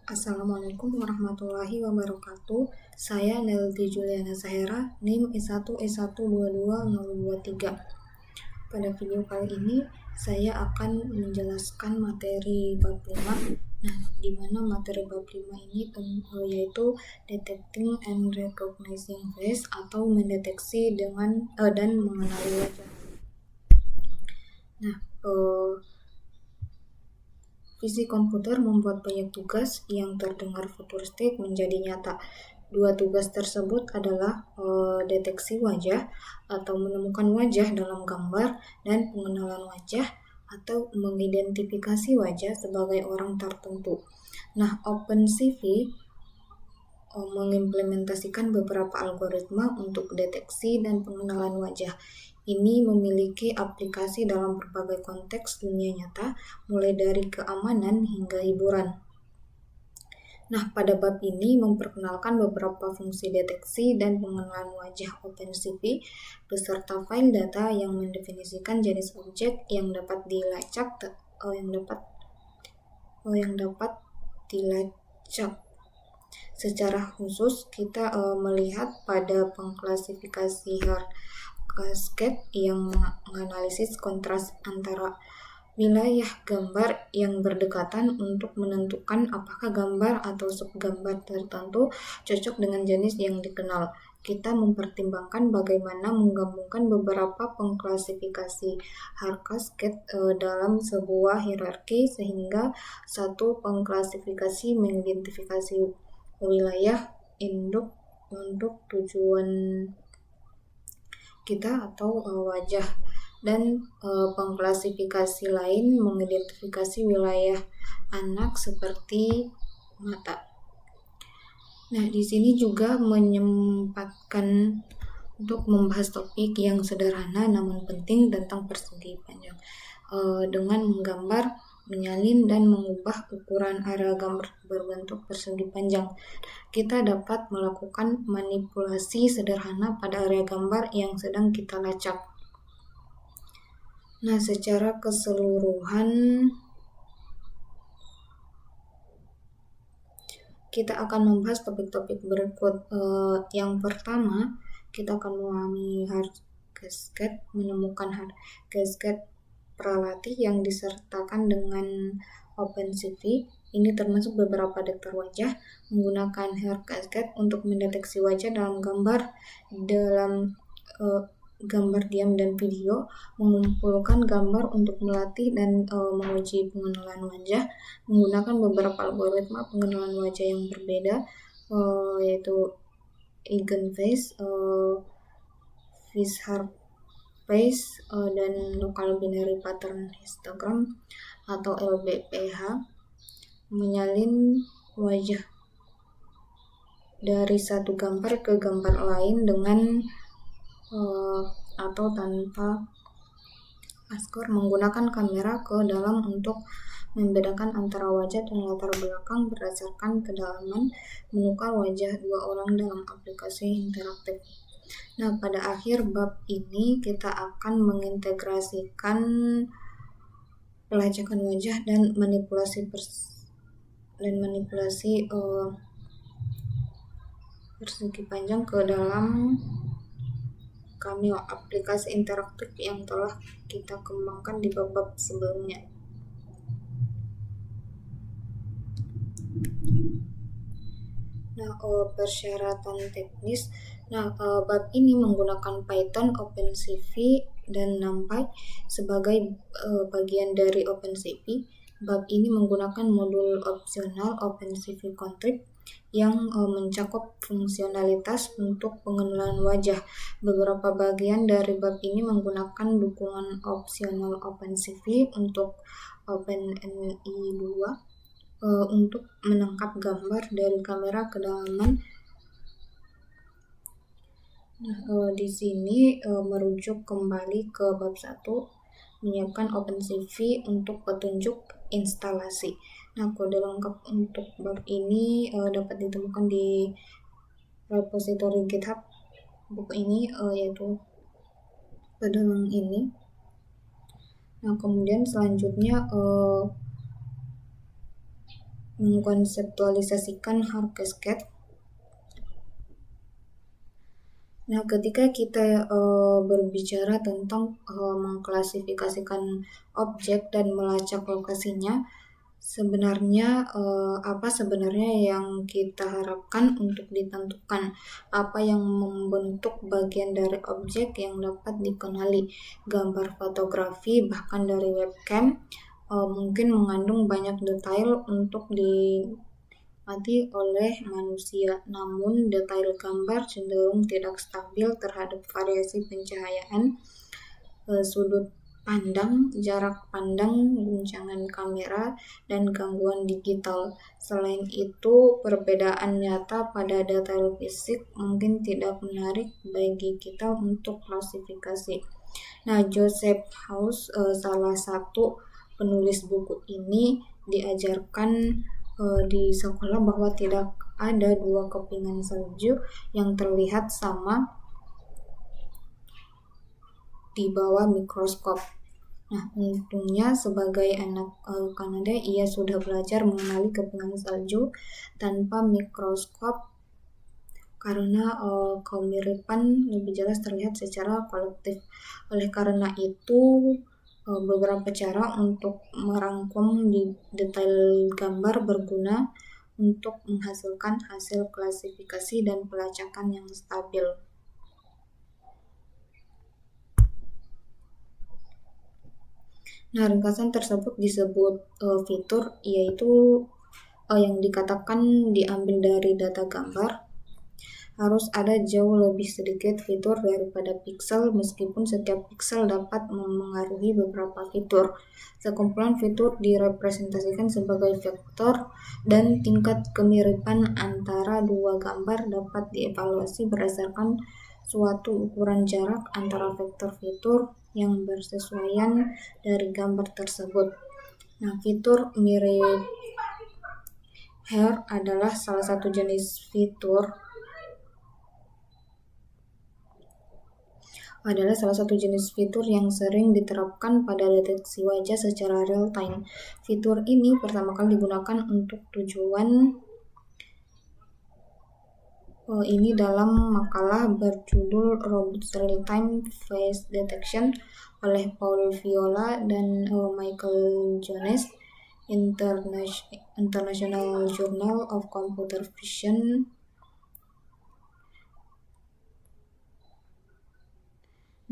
Assalamualaikum warahmatullahi wabarakatuh. Saya Nelty Juliana Sahera, NIM I1S1220023. Pada video kali ini saya akan menjelaskan materi bab 5. Nah, di mana materi bab 5 ini yaitu detecting and recognizing face atau mendeteksi dan mengenali wajah. Nah, visi komputer membuat banyak tugas yang terdengar futuristik menjadi nyata. Dua tugas tersebut adalah deteksi wajah atau menemukan wajah dalam gambar dan pengenalan wajah atau mengidentifikasi wajah sebagai orang tertentu. Nah, OpenCV mengimplementasikan beberapa algoritma untuk deteksi dan pengenalan wajah. Ini memiliki aplikasi dalam berbagai konteks dunia nyata, mulai dari keamanan hingga hiburan. Nah, pada bab ini memperkenalkan beberapa fungsi deteksi dan pengenalan wajah OpenCV beserta file data yang mendefinisikan jenis objek yang dapat dilacak. Secara khusus, kita melihat pada pengklasifikasi cascade yang menganalisis kontras antara wilayah gambar yang berdekatan untuk menentukan apakah gambar atau subgambar tertentu cocok dengan jenis yang dikenal. Kita mempertimbangkan bagaimana menggabungkan beberapa pengklasifikasi cascade dalam sebuah hierarki sehingga satu pengklasifikasi mengidentifikasi wilayah induk untuk tujuan kita atau wajah, dan pengklasifikasi lain mengidentifikasi wilayah anak seperti mata. Nah, di sini juga menyempatkan untuk membahas topik yang sederhana namun penting tentang persegi panjang dengan menggambar, menyalin, dan mengubah ukuran area gambar berbentuk persegi panjang. Kita dapat melakukan manipulasi sederhana pada area gambar yang sedang kita lacak. Nah, secara keseluruhan kita akan membahas topik-topik berikut. Yang pertama, kita akan memahami hard cascade, menemukan hard cascade pralati yang disertakan dengan OpenCV. Ini termasuk beberapa detektor wajah, menggunakan hard cascade untuk mendeteksi wajah dalam gambar diam dan video, mengumpulkan gambar untuk melatih dan menguji pengenalan wajah, menggunakan beberapa algoritma pengenalan wajah yang berbeda, yaitu Eigenface, Fish-Hart Face, dan Local Binary Pattern Histogram atau LBPH, menyalin wajah dari satu gambar ke gambar lain dengan atau tanpa masker, menggunakan kamera ke dalam untuk membedakan antara wajah dan latar belakang berdasarkan kedalaman, menukar wajah dua orang dalam aplikasi interaktif. Nah, pada akhir bab ini kita akan mengintegrasikan pelacakan wajah dan manipulasi persegi panjang ke dalam Cameo, aplikasi interaktif yang telah kita kembangkan di bab-bab sebelumnya. Nah, persyaratan teknis. Nah, bab ini menggunakan Python, OpenCV, dan NumPy sebagai bagian dari OpenCV. Bab ini menggunakan modul opsional OpenCV Contrib yang mencakup fungsionalitas untuk pengenalan wajah. Beberapa bagian dari bab ini menggunakan dukungan opsional OpenCV untuk OpenNI2 untuk menangkap gambar dari kamera kedalaman. Nah, di sini merujuk kembali ke bab 1, menyiapkan OpenCV untuk petunjuk instalasi. Nah, kode lengkap untuk bab ini dapat ditemukan di repositori GitHub buku ini, yaitu pada ini. Nah, kemudian selanjutnya mengkonseptualisasikan hard cascade. Nah, ketika kita berbicara tentang mengklasifikasikan objek dan melacak lokasinya, sebenarnya apa sebenarnya yang kita harapkan untuk ditentukan apa yang membentuk bagian dari objek yang dapat dikenali. Gambar fotografi bahkan dari webcam mungkin mengandung banyak detail untuk diamati oleh manusia, namun detail gambar cenderung tidak stabil terhadap variasi pencahayaan, sudut pandang, jarak pandang, guncangan kamera, dan gangguan digital. Selain itu, perbedaan nyata pada detail fisik mungkin tidak menarik bagi kita untuk klasifikasi. Nah, Joseph House, salah satu penulis buku ini, diajarkan di sekolah bahwa tidak ada dua kepingan salju yang terlihat sama di bawah mikroskop. Nah, untungnya sebagai anak Kanada, ia sudah belajar mengenali kepingan salju tanpa mikroskop karena kemiripan lebih jelas terlihat secara kolektif. Oleh karena itu, beberapa cara untuk merangkum di detail gambar berguna untuk menghasilkan hasil klasifikasi dan pelacakan yang stabil. Nah, ringkasan tersebut disebut fitur, yaitu yang dikatakan diambil dari data gambar. Harus ada jauh lebih sedikit fitur daripada piksel, meskipun setiap piksel dapat memengaruhi beberapa fitur. Sekumpulan fitur direpresentasikan sebagai vektor, dan tingkat kemiripan antara dua gambar dapat dievaluasi berdasarkan suatu ukuran jarak antara vektor fitur yang bersesuaian dari gambar tersebut. Nah, fitur mirip hair adalah salah satu jenis fitur yang sering diterapkan pada deteksi wajah secara real time. Fitur ini pertama kali digunakan untuk tujuan ini dalam makalah berjudul Robots Real-Time Face Detection oleh Paul Viola dan Michael Jones, International Journal of Computer Vision.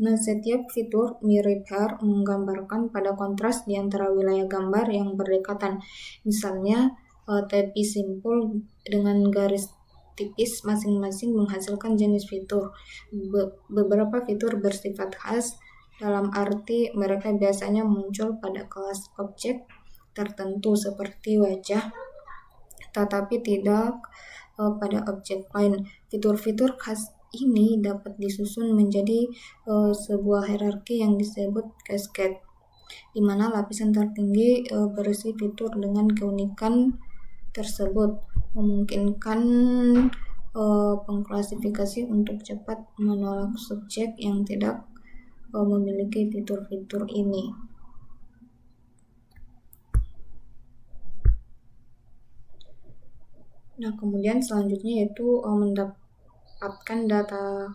Nah, setiap fitur mirip hair menggambarkan pada kontras di antara wilayah gambar yang berdekatan. Misalnya, tepi simpul dengan garis tipis masing-masing menghasilkan jenis fitur. Beberapa fitur bersifat khas, dalam arti mereka biasanya muncul pada kelas objek tertentu seperti wajah, tetapi tidak pada objek lain. Fitur-fitur khas ini dapat disusun menjadi sebuah hierarki yang disebut cascade, di mana lapisan tertinggi berisi fitur dengan keunikan tersebut, memungkinkan pengklasifikasi untuk cepat menolak subjek yang tidak memiliki fitur-fitur ini. Nah, kemudian selanjutnya yaitu mendapatkan data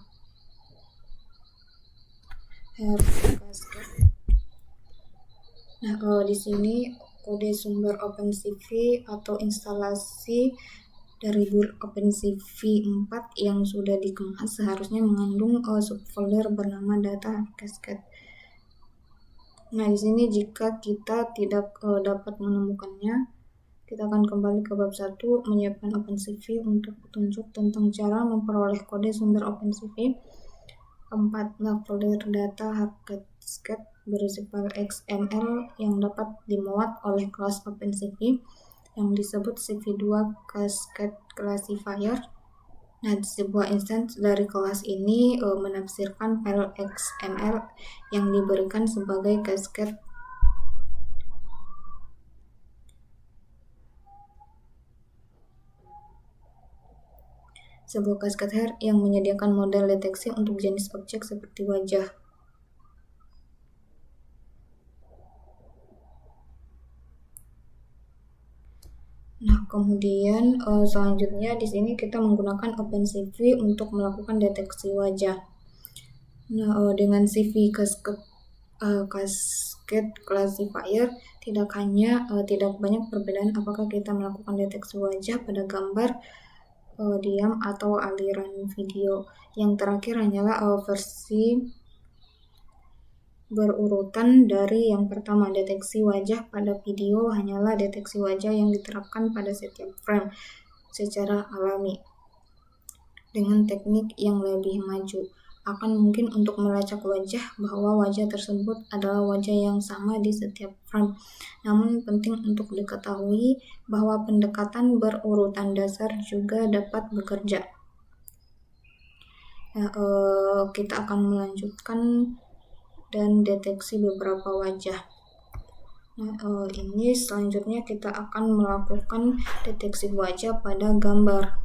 cascade. Nah, di sini kode sumber OpenCV atau instalasi dari build OpenCV 4 yang sudah dikemas seharusnya mengandung subfolder bernama data cascade. Nah, di sini jika kita tidak dapat menemukannya, kita akan kembali ke bab 1, menyiapkan OpenCV untuk petunjuk tentang cara memperoleh kode sumber OpenCV 4. Nah, folder data hard cascade berisi file XML yang dapat dimuat oleh kelas OpenCV yang disebut CV2 Cascade Classifier. Nah, sebuah instance dari kelas ini menafsirkan file XML yang diberikan sebagai cascade. Sebuah cascade hair yang menyediakan model deteksi untuk jenis objek seperti wajah. Nah, kemudian selanjutnya di sini kita menggunakan OpenCV untuk melakukan deteksi wajah. Nah, dengan CV Cascade Classifier tidak banyak perbedaan apakah kita melakukan deteksi wajah pada gambar diam atau aliran video. Yang terakhir hanyalah versi berurutan dari yang pertama. Deteksi wajah pada video hanyalah deteksi wajah yang diterapkan pada setiap frame secara alami. Dengan teknik yang lebih maju, akan mungkin untuk melacak wajah bahwa wajah tersebut adalah wajah yang sama di setiap frame. Namun penting untuk diketahui bahwa pendekatan berurutan dasar juga dapat bekerja. Nah, kita akan melanjutkan dan deteksi beberapa wajah. Nah, ini selanjutnya kita akan melakukan deteksi wajah pada gambar.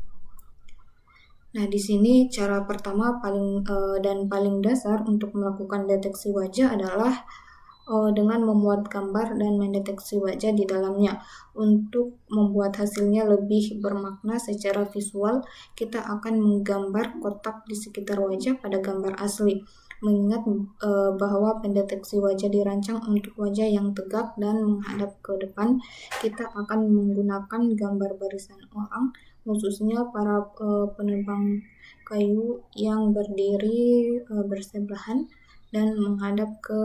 Nah, di sini cara pertama paling dasar untuk melakukan deteksi wajah adalah dengan membuat gambar dan mendeteksi wajah di dalamnya. Untuk membuat hasilnya lebih bermakna secara visual, kita akan menggambar kotak di sekitar wajah pada gambar asli. Mengingat bahwa pendeteksi wajah dirancang untuk wajah yang tegak dan menghadap ke depan, kita akan menggunakan gambar barisan orang, khususnya para penebang kayu yang berdiri bersebelahan dan menghadap ke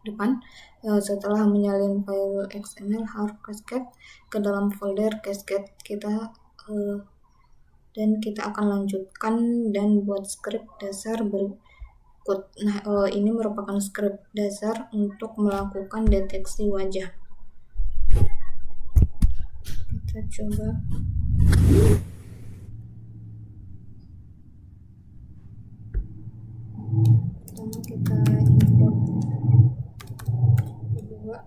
depan. Setelah menyalin file XML Harp Cascade ke dalam folder Cascade kita, dan kita akan lanjutkan dan buat script dasar berikut. Nah, ini merupakan script dasar untuk melakukan deteksi wajah. Kita coba. Pertama kita import kedua.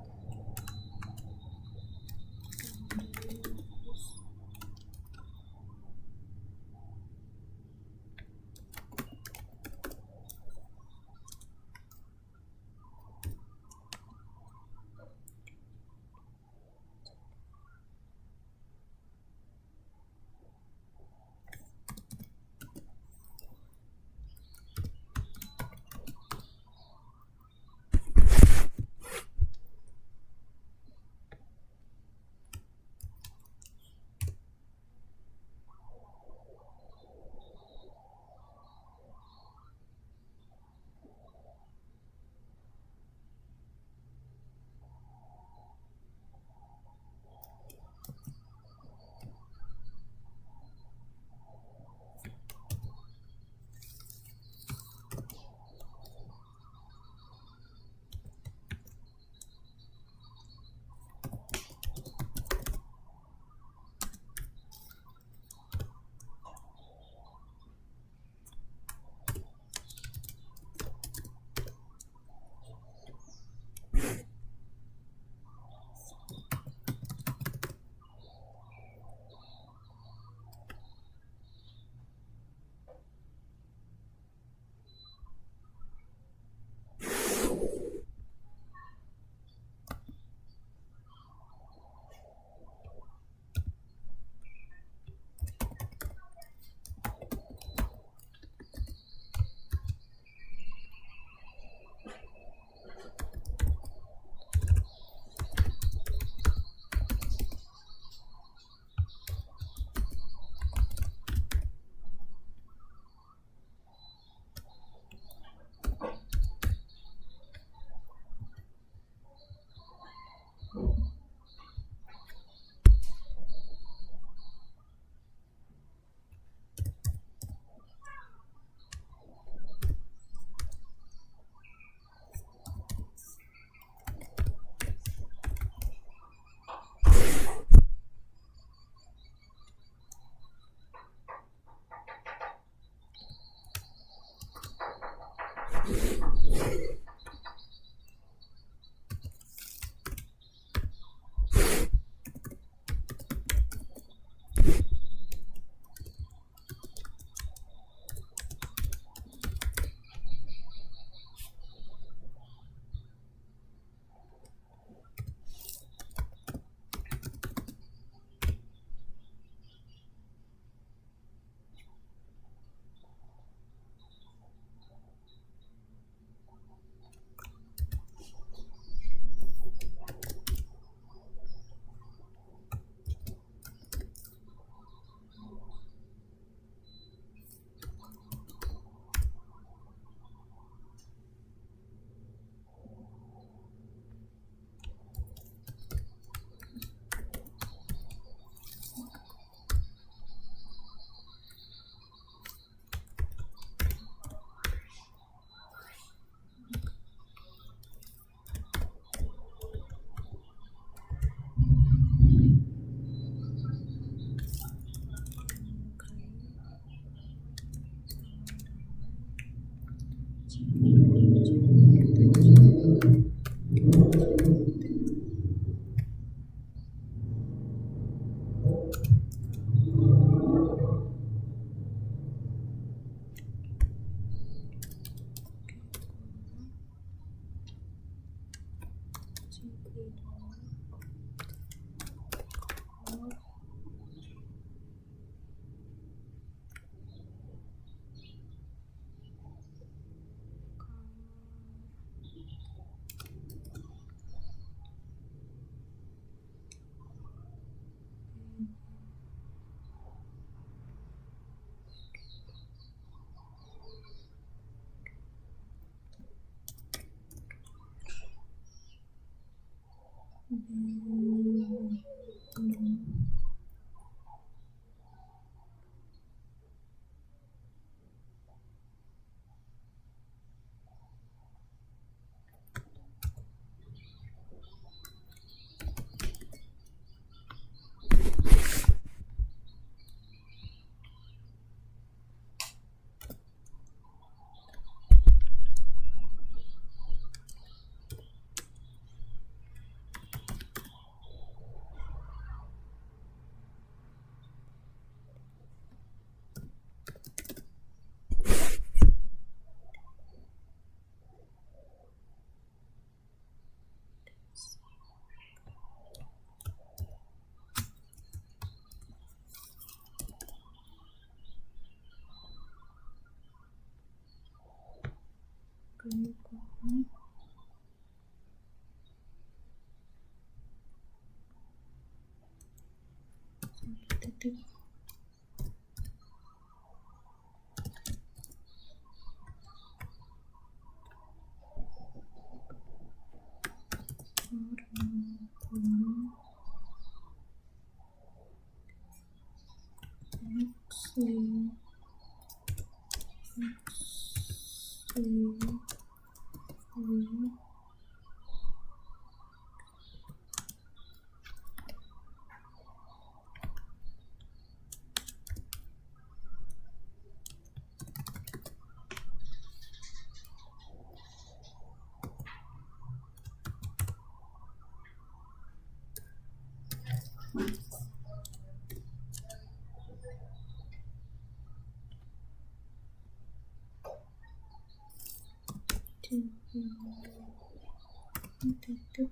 titik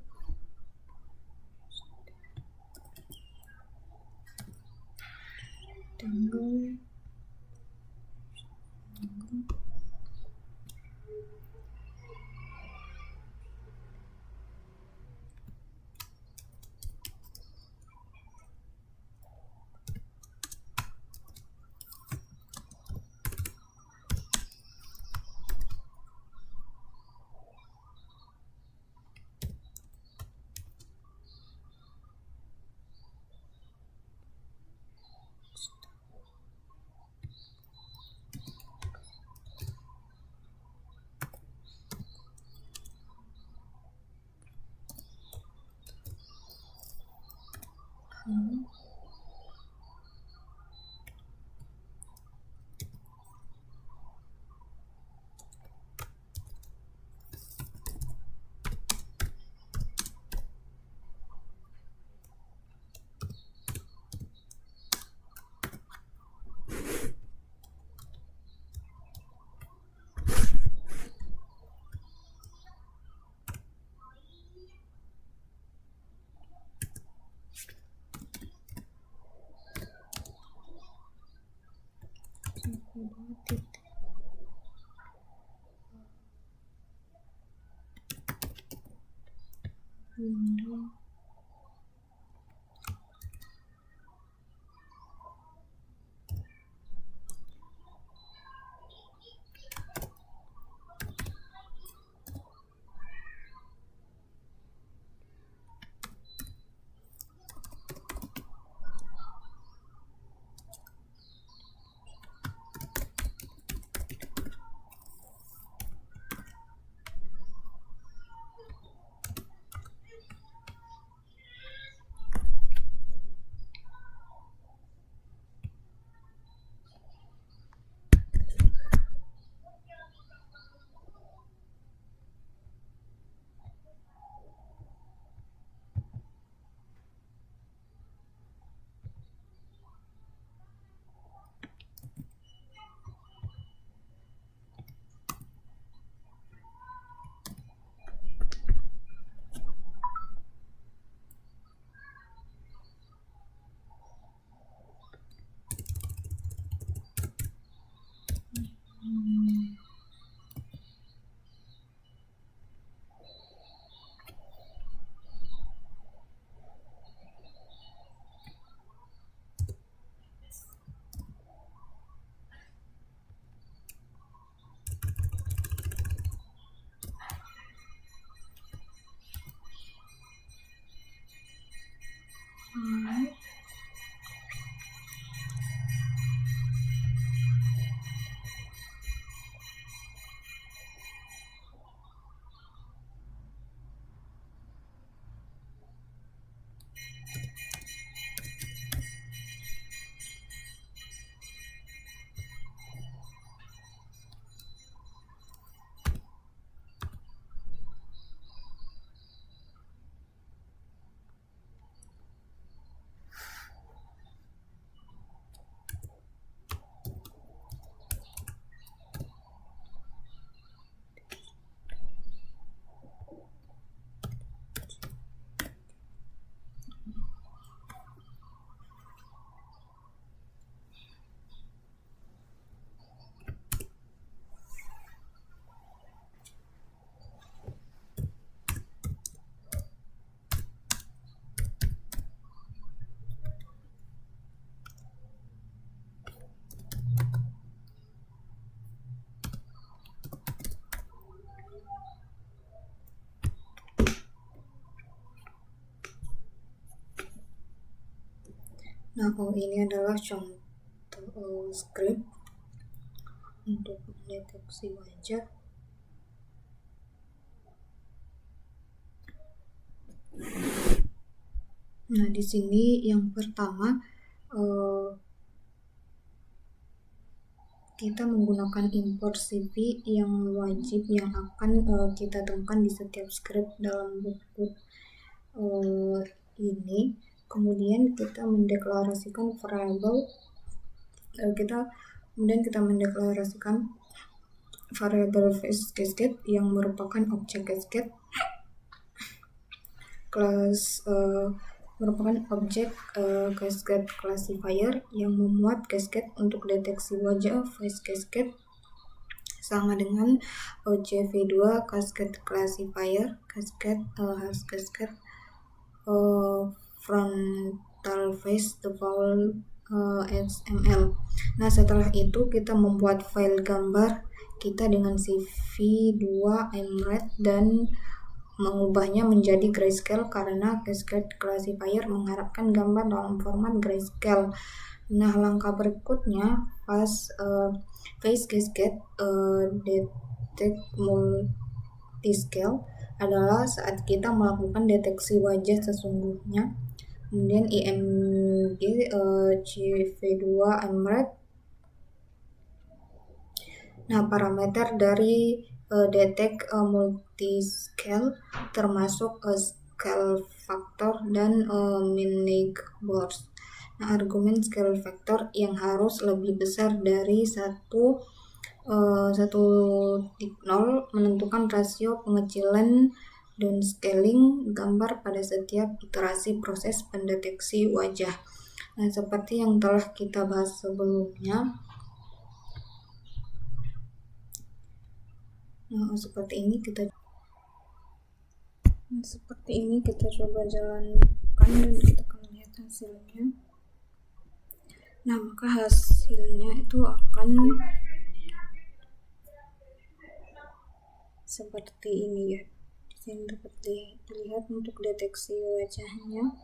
tanggal window Nah, ini adalah contoh script untuk mendeteksi wajah. Nah, di sini yang pertama kita menggunakan import CV yang wajib yang akan kita temukan di setiap script dalam buku ini. Kemudian kita mendeklarasikan variabel variabel face cascade yang merupakan objek cascade merupakan objek cascade classifier yang memuat cascade untuk deteksi wajah face cascade sama dengan OJV2 cascade classifier cascade frontal face default XML. Nah, setelah itu kita membuat file gambar kita dengan CV2MRED dan mengubahnya menjadi grayscale karena cascade classifier mengharapkan gambar dalam format grayscale. Nah, langkah berikutnya face cascade detect multiscale adalah saat kita melakukan deteksi wajah sesungguhnya. Kemudian IMG CV2MRED. Nah, parameter dari detect multiscale termasuk scale factor dan min burst. Nah, argumen scale factor yang harus lebih besar dari 1.0 menentukan rasio pengecilan downscaling gambar pada setiap iterasi proses pendeteksi wajah. Nah, seperti yang telah kita bahas sebelumnya. Seperti ini kita coba jalankan dan kita akan lihat hasilnya. Nah, maka hasilnya itu akan seperti ini ya. Di sini dapat dilihat untuk deteksi wajahnya.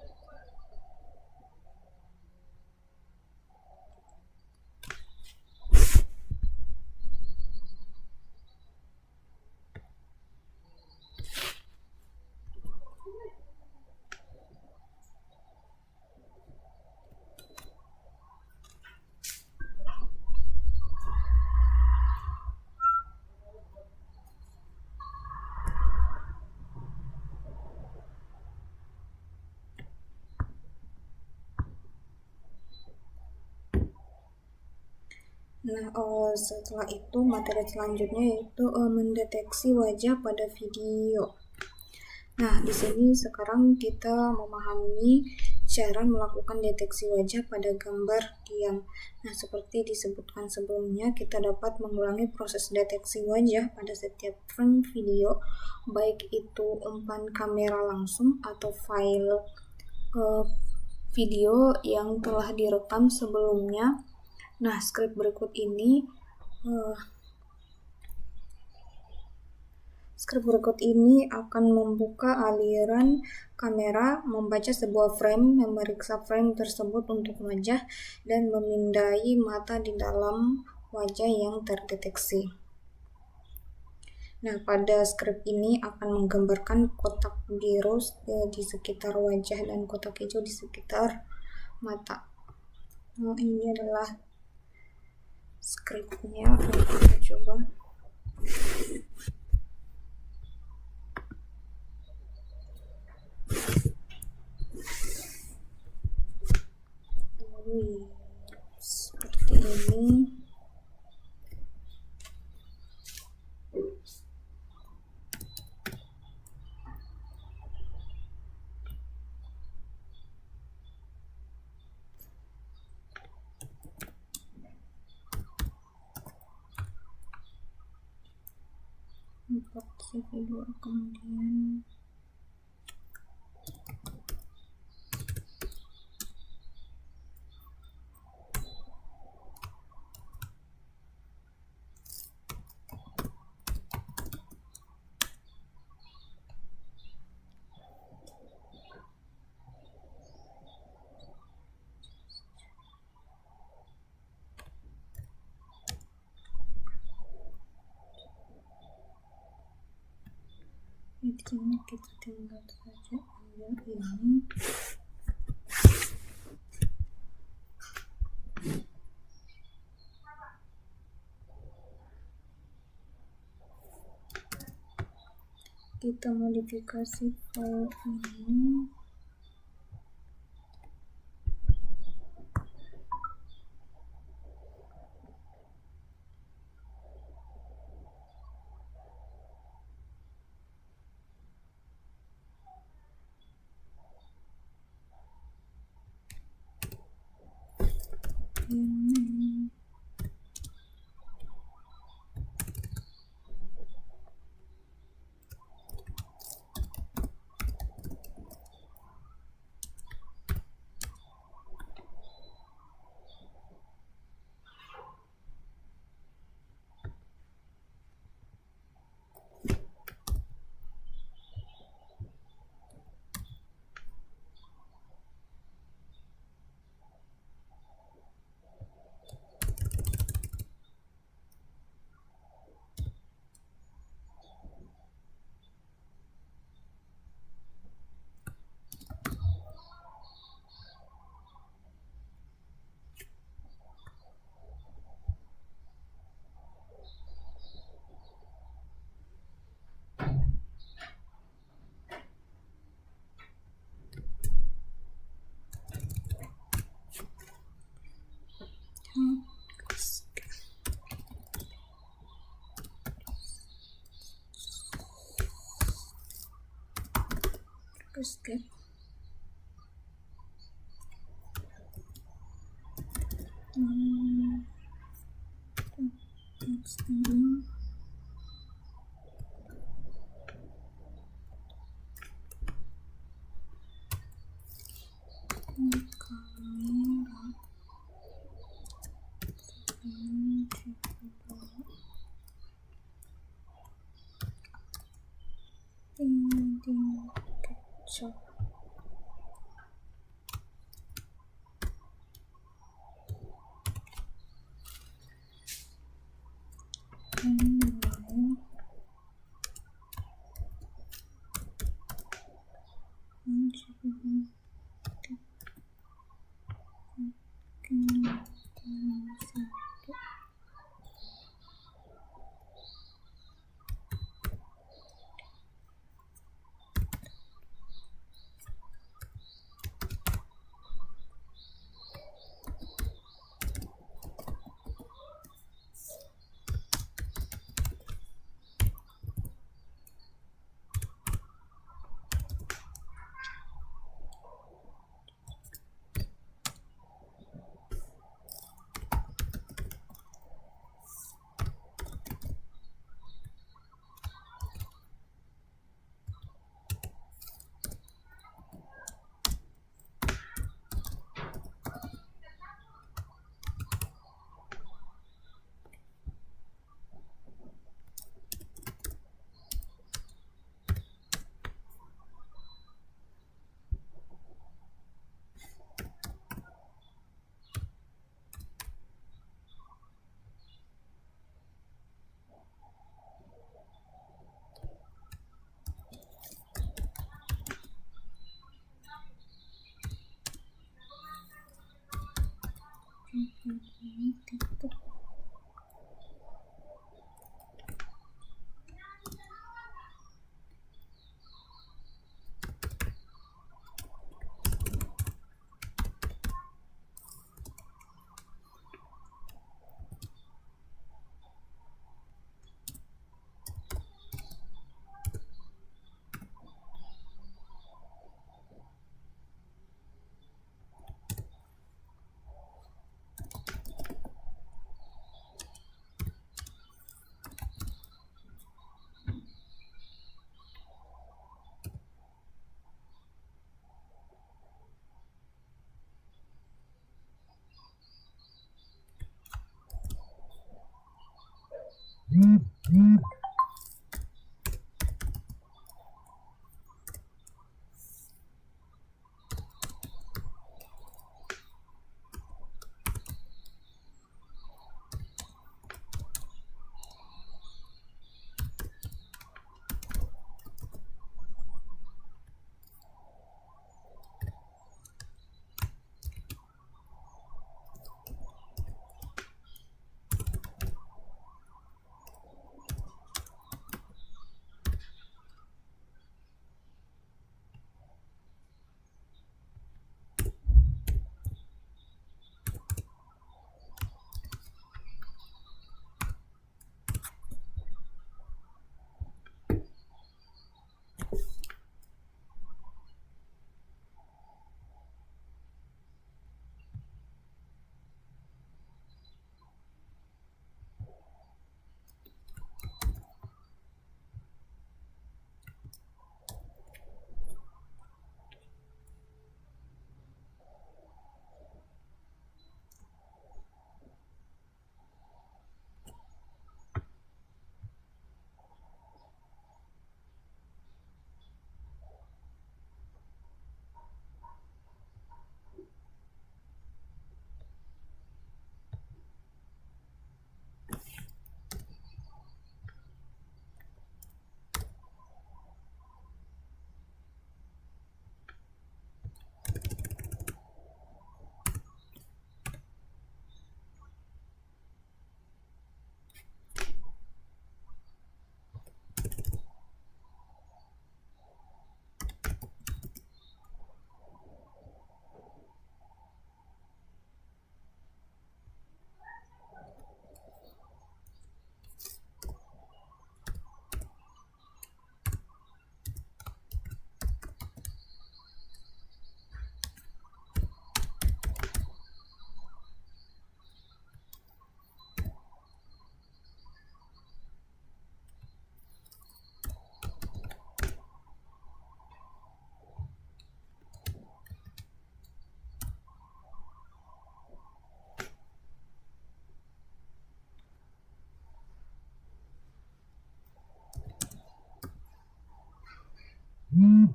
Nah, setelah itu materi selanjutnya yaitu mendeteksi wajah pada video. Nah, di sini sekarang kita memahami cara melakukan deteksi wajah pada gambar diam. Nah, seperti disebutkan sebelumnya, kita dapat mengulangi proses deteksi wajah pada setiap frame video, baik itu umpan kamera langsung atau file video yang telah direkam sebelumnya. Nah, script berikut ini akan membuka aliran kamera, membaca sebuah frame, memeriksa frame tersebut untuk wajah, dan memindai mata di dalam wajah yang terdeteksi. Nah, pada script ini akan menggambarkan kotak biru di sekitar wajah dan kotak hijau di sekitar mata. Nah, ini adalah scriptnya. Kita coba. Seperti ini. Import CV2 kemudian di sini kita tinggal saja ambil ini. Kita modifikasi file ini. Escape. So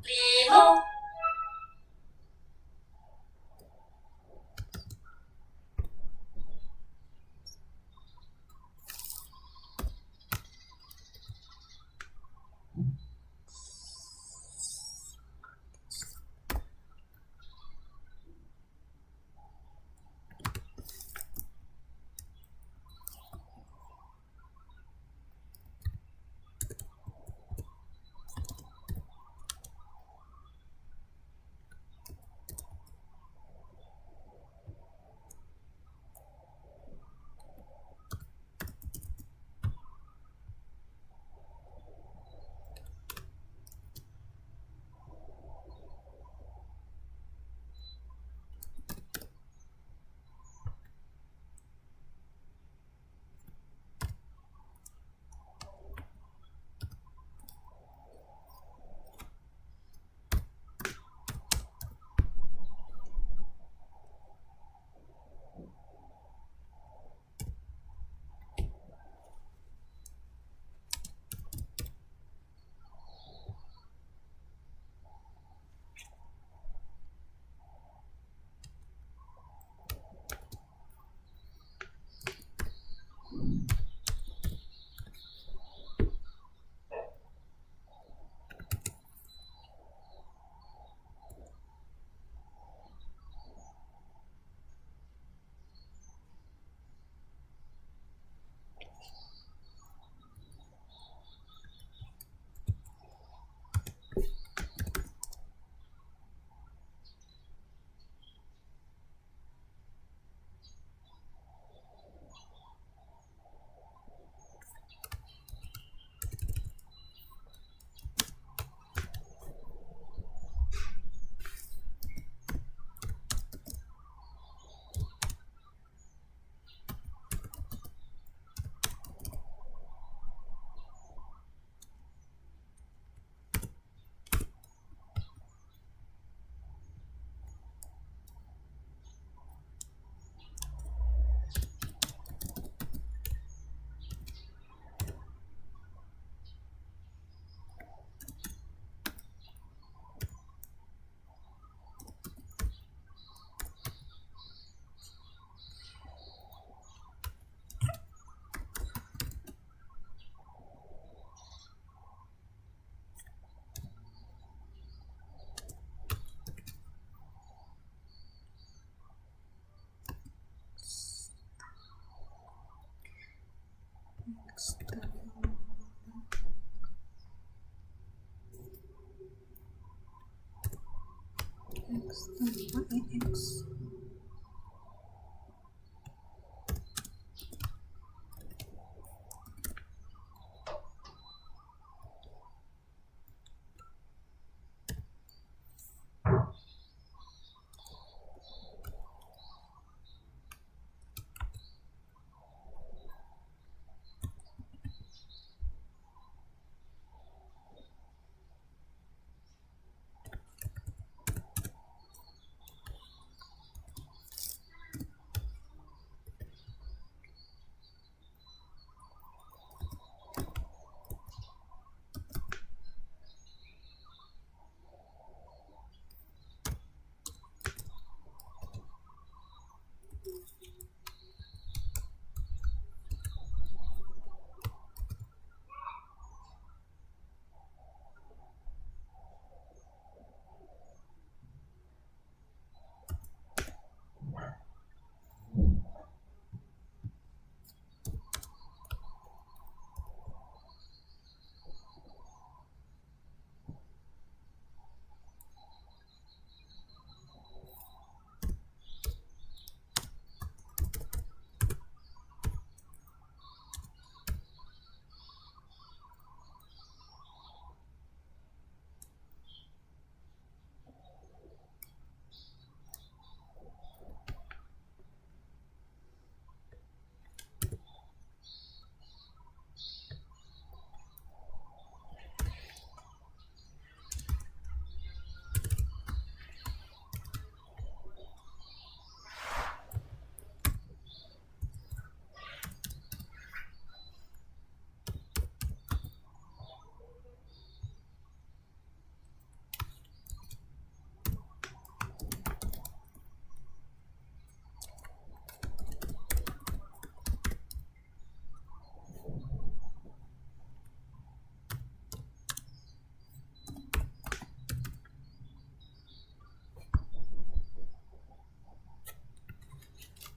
5.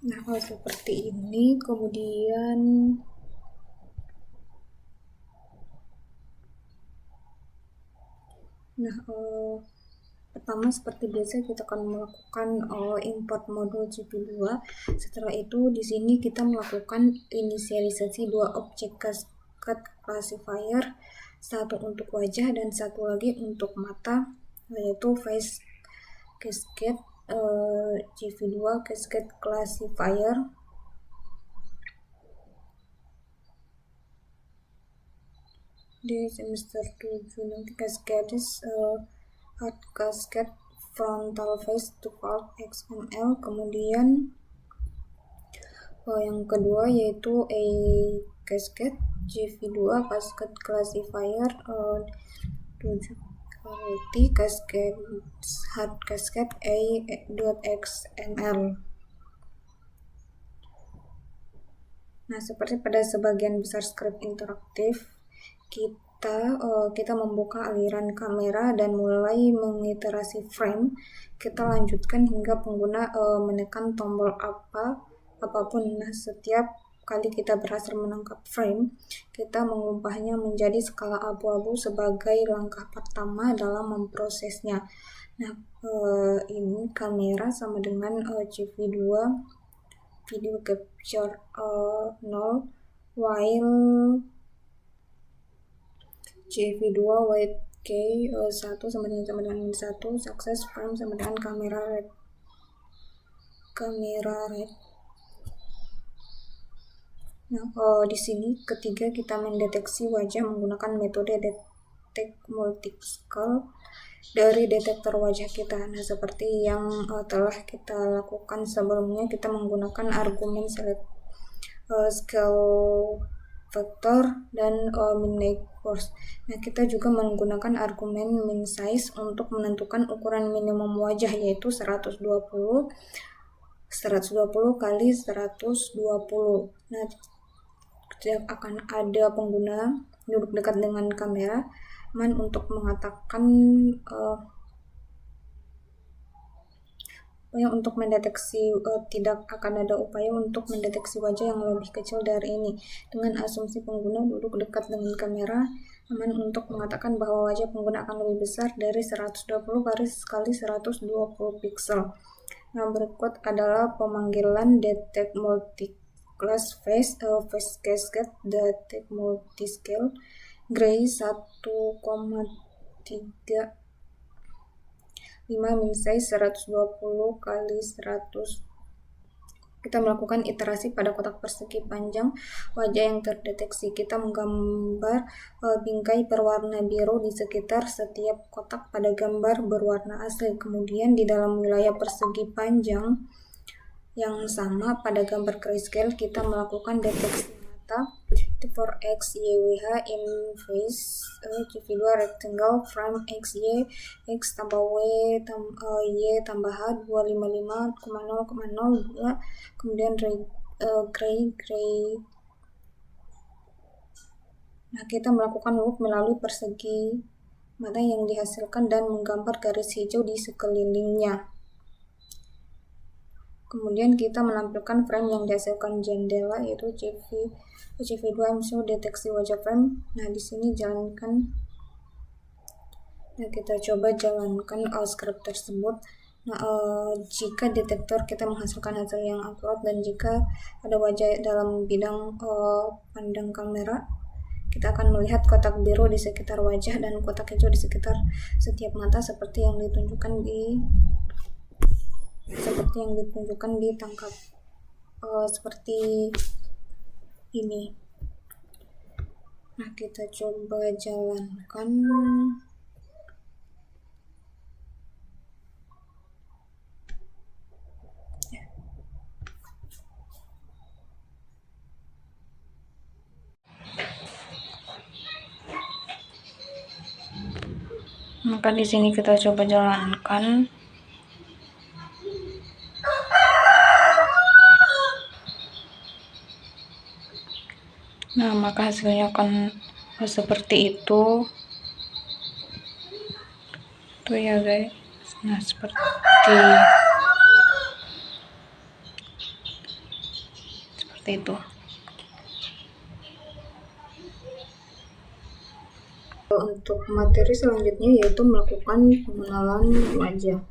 Nah, seperti ini. Kemudian pertama seperti biasa kita akan melakukan import modul GP2. Setelah itu di sini kita melakukan inisialisasi dua objek cascade classifier, satu untuk wajah dan satu lagi untuk mata, yaitu face cascade GV2 cascade classifier. Di semester 7 nanti cascades hard cascade frontal face to part XML. Kemudian yang kedua yaitu a cascade GV2 cascade classifier 7 quality cascade hard cascade a.xml. Nah, seperti pada sebagian besar script interaktif, kita membuka aliran kamera dan mulai mengiterasi frame. Kita lanjutkan hingga pengguna menekan tombol apapun. Nah, setiap kali kita berhasil menangkap frame, kita mengubahnya menjadi skala abu-abu sebagai langkah pertama dalam memprosesnya. Nah, ini kamera sama dengan GV2 video capture 0, while GV2 white K 1 sama dengan 1, success frame sama dengan kamera red. Nah, di sini ketiga kita mendeteksi wajah menggunakan metode detect multiscale dari detektor wajah kita. Nah, seperti yang telah kita lakukan sebelumnya, kita menggunakan argumen scale vector dan min neighbors. Nah, kita juga menggunakan argumen min size untuk menentukan ukuran minimum wajah, yaitu 120 kali 120. Nah, akan ada pengguna duduk dekat dengan kamera untuk mengatakan untuk mendeteksi tidak akan ada upaya untuk mendeteksi wajah yang lebih kecil dari ini. Dengan asumsi pengguna duduk dekat dengan kamera, aman untuk mengatakan bahwa wajah pengguna akan lebih besar dari 120 kali 120 pixel. Nah, berikut adalah pemanggilan detect multi-class face cascade detect multiscale gray 1,3 5 min size 120 kali 100. Kita melakukan iterasi pada kotak persegi panjang wajah yang terdeteksi. Kita menggambar bingkai berwarna biru di sekitar setiap kotak pada gambar berwarna asli. Kemudian di dalam wilayah persegi panjang yang sama pada gambar grayscale, kita melakukan deteksi mata for X, Y, WH in face GV2 rectangle frame X, Y, X tambah Y tambah H 255,0,02. Kemudian gray. Nah, kita melakukan loop melalui persegi mata yang dihasilkan dan menggambar garis hijau di sekelilingnya. Kemudian kita menampilkan frame yang dihasilkan jendela, yaitu GV2 MCU deteksi wajah frame. Nah, di sini jalankan. Nah, kita coba jalankan script tersebut. Nah, jika detektor kita menghasilkan hasil yang akurat dan jika ada wajah dalam bidang pandang kamera, kita akan melihat kotak biru di sekitar wajah dan kotak hijau di sekitar setiap mata seperti yang ditunjukkan di tangkap seperti ini. Nah, kita coba jalankan. Maka di sini kita coba jalankan. Nah, maka hasilnya akan seperti itu. Tuh ya, guys. Nah, seperti seperti itu. Untuk materi selanjutnya yaitu melakukan pengenalan wajah.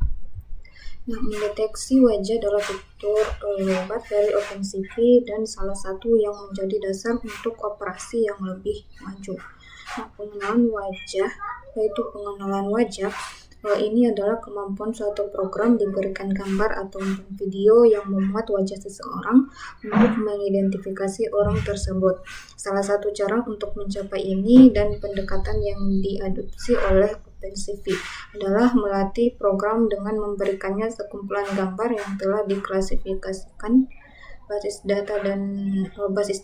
Nah, mendeteksi wajah adalah fitur hebat dari OpenCV dan salah satu yang menjadi dasar untuk operasi yang lebih maju. Nah, pengenalan wajah yaitu pengenalan wajah ini adalah kemampuan suatu program diberikan gambar atau video yang memuat wajah seseorang untuk mengidentifikasi orang tersebut. Salah satu cara untuk mencapai ini dan pendekatan yang diadopsi oleh OpenCV adalah melatih program dengan memberikannya sekumpulan gambar yang telah diklasifikasikan basis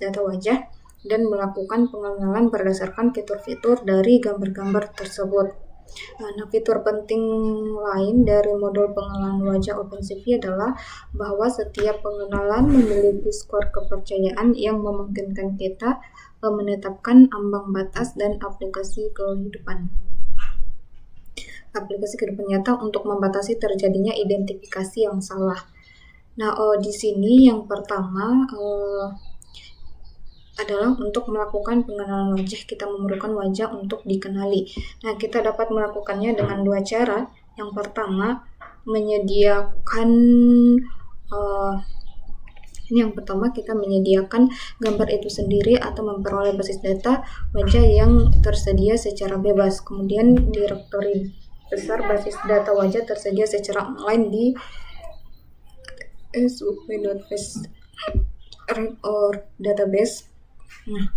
data wajah dan melakukan pengenalan berdasarkan fitur-fitur dari gambar-gambar tersebut. Nah, fitur penting lain dari modul pengenalan wajah OpenCV adalah bahwa setiap pengenalan memiliki skor kepercayaan yang memungkinkan kita menetapkan ambang batas dan aplikasi kehidupan nyata untuk membatasi terjadinya identifikasi yang salah. Nah, di sini yang pertama adalah untuk melakukan pengenalan wajah. Kita memerlukan wajah untuk dikenali. Nah, kita dapat melakukannya dengan dua cara. Yang pertama, kita menyediakan gambar itu sendiri atau memperoleh basis data wajah yang tersedia secara bebas. Kemudian direktori besar basis data wajah tersedia secara online di sup.base or database. Nah,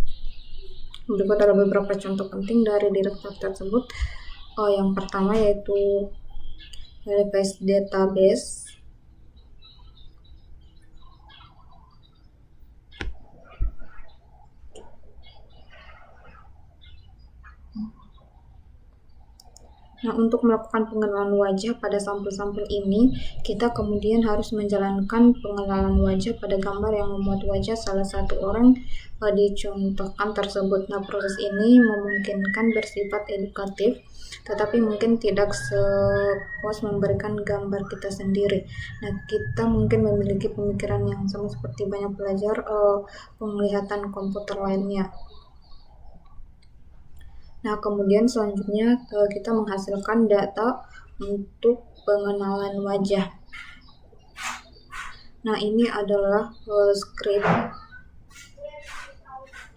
berikut ada beberapa contoh penting dari direktory tersebut. Yang pertama yaitu base database. Nah, untuk melakukan pengenalan wajah pada sampel-sampel ini, kita kemudian harus menjalankan pengenalan wajah pada gambar yang memuat wajah salah satu orang dicontohkan tersebut. Nah, proses ini memungkinkan bersifat edukatif, tetapi mungkin tidak sepuas memberikan gambar kita sendiri. Nah, kita mungkin memiliki pemikiran yang sama seperti banyak pelajar penglihatan komputer lainnya. Nah, kemudian selanjutnya kita menghasilkan data untuk pengenalan wajah. Nah, ini adalah script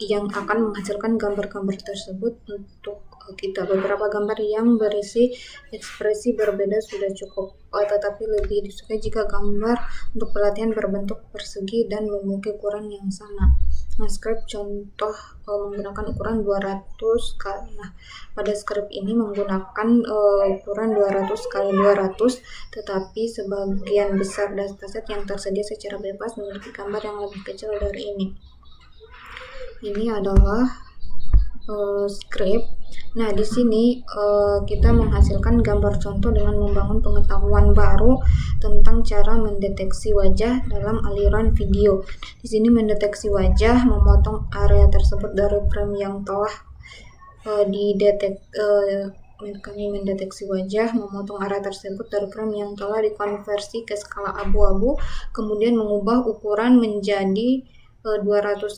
yang akan menghasilkan gambar-gambar tersebut untuk kita. Beberapa gambar yang berisi ekspresi berbeda sudah cukup, tetapi lebih disukai jika gambar untuk pelatihan berbentuk persegi dan memiliki ukuran yang sama. Nah, script contoh menggunakan ukuran 200 kali. Nah, pada script ini menggunakan ukuran 200 kali 200, tetapi sebagian besar dataset yang tersedia secara bebas memiliki gambar yang lebih kecil dari ini. Ini adalah script. Nah, di sini kita menghasilkan gambar contoh dengan membangun pengetahuan baru tentang cara mendeteksi wajah dalam aliran video. Di sini mendeteksi wajah, memotong area tersebut dari frame yang telah kami mendeteksi wajah, memotong area tersebut dari frame yang telah dikonversi ke skala abu-abu, kemudian mengubah ukuran menjadi 200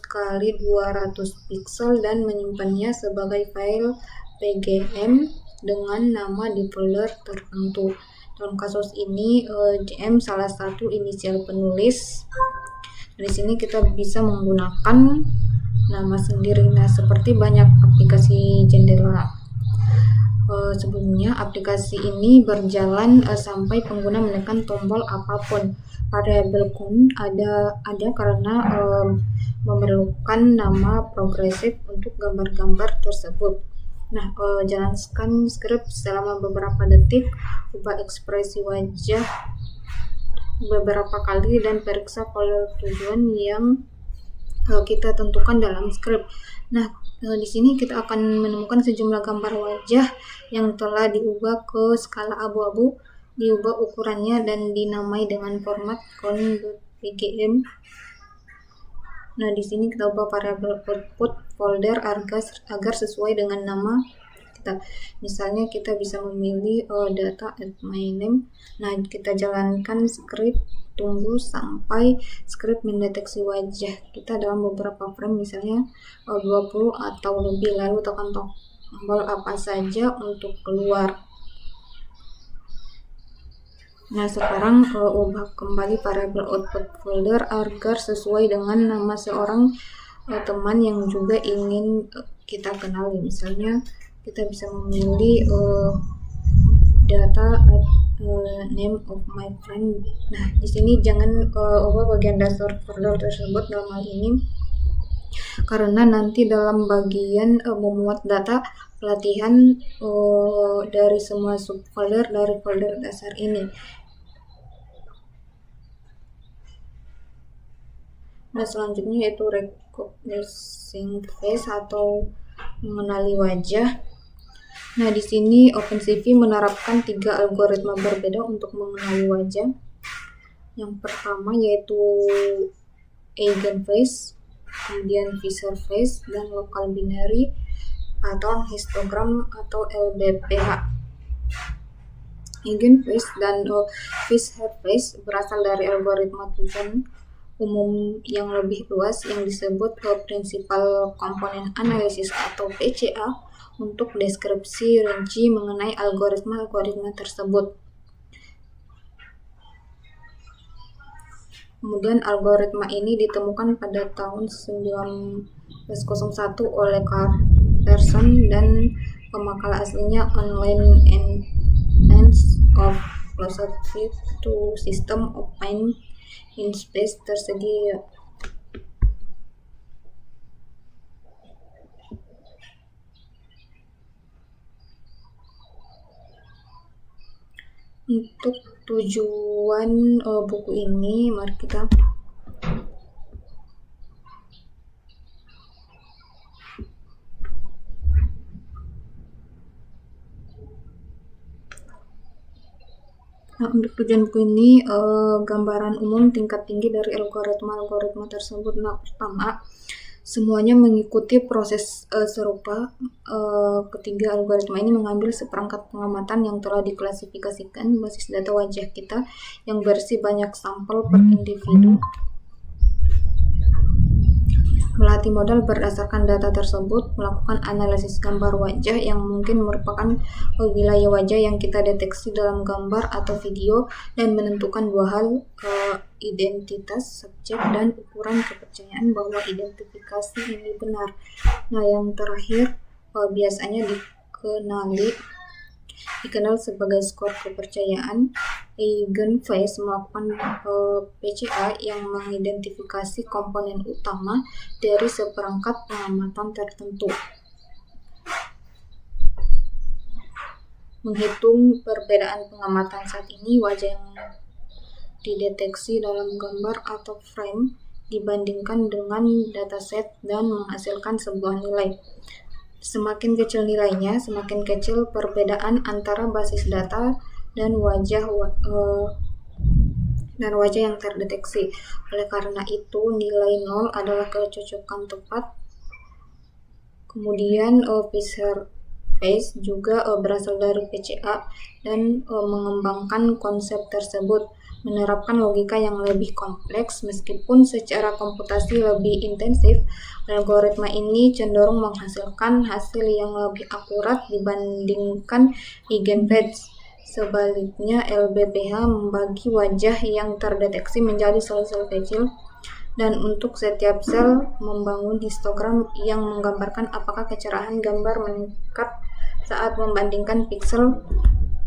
kali 200 pixel dan menyimpannya sebagai file PGM dengan nama di folder tertentu. Dalam kasus ini JM salah satu inisial penulis. Di sini kita bisa menggunakan nama sendiri. Nah, seperti banyak aplikasi jendela sebelumnya, aplikasi ini berjalan sampai pengguna menekan tombol apapun. Variabel count ada karena memerlukan nama progresif untuk gambar-gambar tersebut. Nah, jalankan script selama beberapa detik, ubah ekspresi wajah beberapa kali dan periksa folder tujuan yang kita tentukan dalam script. Nah, di sini kita akan menemukan sejumlah gambar wajah yang telah diubah ke skala abu-abu, diubah ukurannya dan dinamai dengan format count.pgm. Nah, di sini kita ubah variabel output folder agar sesuai dengan nama kita. Misalnya kita bisa memilih data at my name. Nah, kita jalankan script tunggu sampai script mendeteksi wajah kita dalam beberapa frame, misalnya 20 atau lebih, lalu tekan tombol apa saja untuk keluar. Nah, sekarang ubah kembali variabel output folder agar sesuai dengan nama seorang teman yang juga ingin kita kenali. Misalnya kita bisa memilih data name of my friend. Nah, di sini jangan ubah bagian dasar folder tersebut dalam hal ini, karena nanti dalam bagian memuat data pelatihan dari semua subfolder dari folder dasar ini. Nah, selanjutnya yaitu recognizing face atau mengenali wajah. Nah, di sini OpenCV menerapkan 3 algoritma berbeda untuk mengenali wajah. Yang pertama yaitu Eigenface, kemudian Fisher Face, dan Local Binary Pattern Histogram atau LBPH. Eigenface dan Fisher Face berasal dari algoritma tujuan umum yang lebih luas yang disebut Principal Component Analysis atau PCA untuk deskripsi rinci mengenai algoritma-algoritma tersebut. Kemudian algoritma ini ditemukan pada tahun 1901 oleh Carl Pearson dan pemakalah aslinya Online Entrance of Philosophy to System of Mind in Space tersedia. Untuk tujuan buku ini, mari kita untuk tujuan buku ini gambaran umum tingkat tinggi dari algoritma tersebut. Nah, pertama, semuanya mengikuti proses serupa. Ketiga, algoritma ini mengambil seperangkat pengamatan yang telah diklasifikasikan basis data wajah kita yang berisi banyak sampel per individu. Melatih modal berdasarkan data tersebut, melakukan analisis gambar wajah yang mungkin merupakan wilayah wajah yang kita deteksi dalam gambar atau video, dan menentukan 2 hal, identitas subjek dan ukuran kepercayaan bahwa identifikasi ini benar. Nah, yang terakhir biasanya dikenal sebagai skor kepercayaan. Eigenface melakukan PCA yang mengidentifikasi komponen utama dari seperangkat pengamatan tertentu. Menghitung perbedaan pengamatan saat ini, wajah yang dideteksi dalam gambar atau frame dibandingkan dengan dataset dan menghasilkan sebuah nilai. Semakin kecil nilainya, semakin kecil perbedaan antara basis data dan wajah yang terdeteksi. Oleh karena itu, nilai 0 adalah kecocokan tepat. Kemudian Fisher Face juga berasal dari PCA dan mengembangkan konsep tersebut, menerapkan logika yang lebih kompleks. Meskipun secara komputasi lebih intensif, algoritma ini cenderung menghasilkan hasil yang lebih akurat dibandingkan Eigenface. Sebaliknya, LBPH membagi wajah yang terdeteksi menjadi sel-sel kecil, dan untuk setiap sel membangun histogram yang menggambarkan apakah kecerahan gambar meningkat saat membandingkan piksel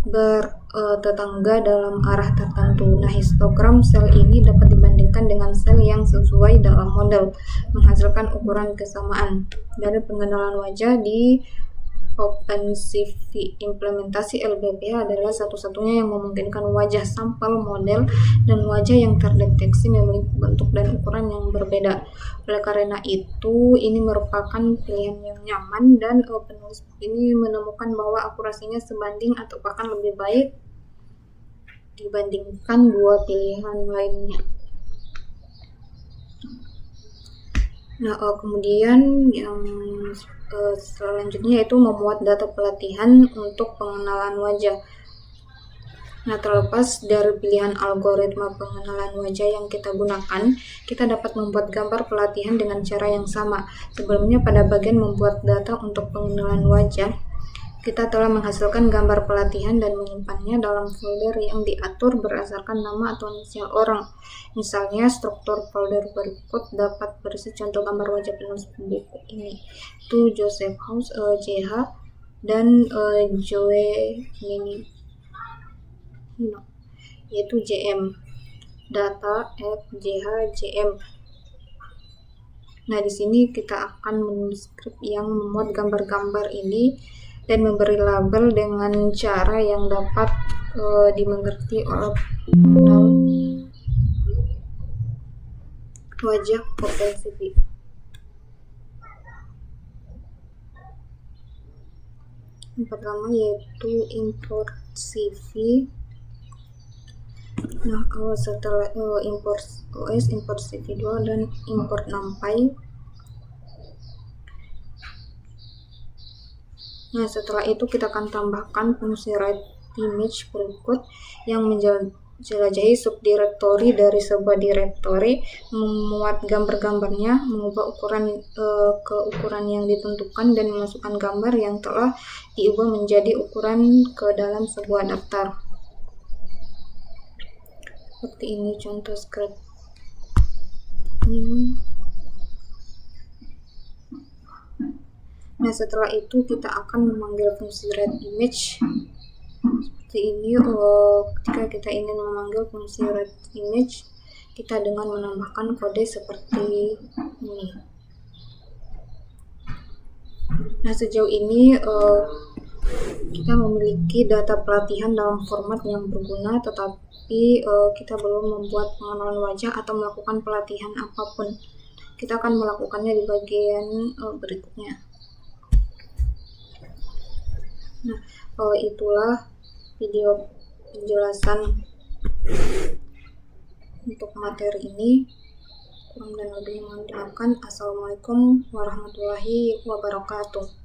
bertetangga dalam arah tertentu. Nah, histogram sel ini dapat dibandingkan dengan sel yang sesuai dalam model, menghasilkan ukuran kesamaan. Dari pengenalan wajah di OpenCV, implementasi LBPH adalah satu-satunya yang memungkinkan wajah sampel model dan wajah yang terdeteksi memiliki bentuk dan ukuran yang berbeda. Oleh karena itu, ini merupakan pilihan yang nyaman, dan penulis ini menemukan bahwa akurasinya sebanding atau bahkan lebih baik dibandingkan 2 pilihan lainnya. Nah, kemudian yang selanjutnya yaitu memuat data pelatihan untuk pengenalan wajah. Nah, terlepas dari pilihan algoritma pengenalan wajah yang kita gunakan, kita dapat membuat gambar pelatihan dengan cara yang sama. Sebelumnya, pada bagian membuat data untuk pengenalan wajah, kita telah menghasilkan gambar pelatihan dan menyimpannya dalam folder yang diatur berdasarkan nama atau inisial orang. Misalnya, struktur folder berikut dapat berisi contoh gambar wajah penulis buku ini. Itu Joseph House, JH, dan Joe Nini. Yaitu JM data @jhjm. Nah, di sini kita akan menulis skrip yang memuat gambar-gambar ini dan memberi label dengan cara yang dapat dimengerti oleh pengenal wajah OpenCV. Yang pertama yaitu import CV. Nah, setelah import OS, import CV2 dan import NumPy. Nah, setelah itu kita akan tambahkan fungsi write image berikut yang menjelajahi subdirektori dari sebuah direktori, memuat gambar-gambarnya, mengubah ukuran ke ukuran yang ditentukan, dan memasukkan gambar yang telah diubah menjadi ukuran ke dalam sebuah daftar. Seperti ini contoh script. Nah, setelah itu kita akan memanggil fungsi write image seperti ini. Ketika kita ingin memanggil fungsi write image, kita dengan menambahkan kode seperti ini. Nah, sejauh ini kita memiliki data pelatihan dalam format yang berguna, tetapi kita belum membuat pengenalan wajah atau melakukan pelatihan apapun. Kita akan melakukannya di bagian berikutnya. Nah, itulah video penjelasan untuk materi ini. Kurang dan lebihnya mohon dimaafkan. Assalamualaikum warahmatullahi wabarakatuh.